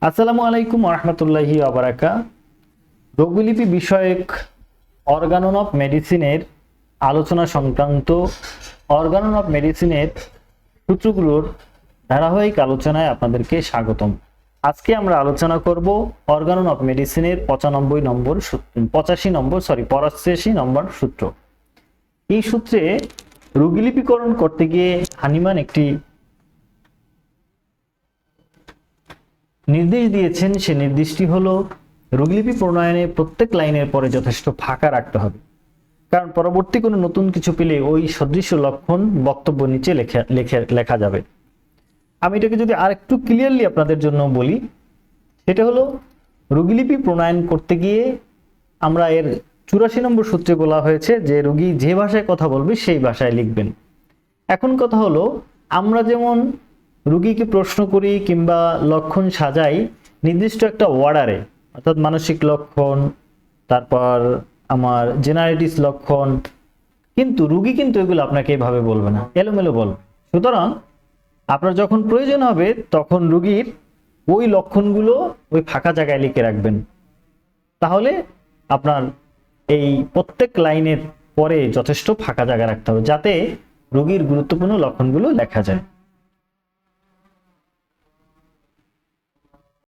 আসসালামু আলাইকুম রহমতুল্লাহি আবরাকা। রোগলিপি বিষয়ক অর্গানন অফ মেডিসিনের আলোচনা সংক্রান্ত অর্গানন অফ মেডিসিনের সূত্রগুলোর ধারাবাহিক আলোচনায় আপনাদেরকে স্বাগতম। আজকে আমরা আলোচনা করব অর্গানন অফ মেডিসিনের 85 নম্বর সূত্র। এই সূত্রে রোগলিপিকরণ করতে গিয়ে হানিমান একটি নির্দেশ দিয়েছেন। সে নির্দেশটি হলো রোগলিপি প্রণয়নে প্রত্যেক লাইনের পরে যথেষ্ট ফাঁকা রাখতে হবে, কারণ পরবর্তী কোনো নতুন কিছু পেলে ওই সদৃশ্য লক্ষণ বক্তব্য নিচে লেখা যাবে। আমি এটাকে যদি আরেকটু ক্লিয়ারলি আপনাদের জন্য বলি, সেটা হলো রোগলিপি প্রণয়ন করতে গিয়ে আমরা এর 84 নম্বর সূত্রে বলা হয়েছে যে রোগী যে ভাষায় কথা বলবে সেই ভাষায় লিখবেন। এখন কথা হলো, আমরা যেমন রোগীকে প্রশ্ন করি কিংবা লক্ষণ সাজাই নির্দিষ্ট একটা অর্ডারে, অর্থাৎ মানসিক লক্ষণ, তারপর আমার জেনারেটিস লক্ষণ, কিন্তু রোগী কিন্তু এগুলো আপনাকে এভাবে বলবে না, এলোমেলো বলবে। সুতরাং আপনার যখন প্রয়োজন হবে তখন রোগীর ওই লক্ষণগুলো ওই ফাঁকা জায়গায় লিখে রাখবেন। তাহলে আপনার এই প্রত্যেক লাইনের পরে যথেষ্ট ফাঁকা জায়গা রাখতে হবে, যাতে রোগীর গুরুত্বপূর্ণ লক্ষণগুলো লেখা যায়।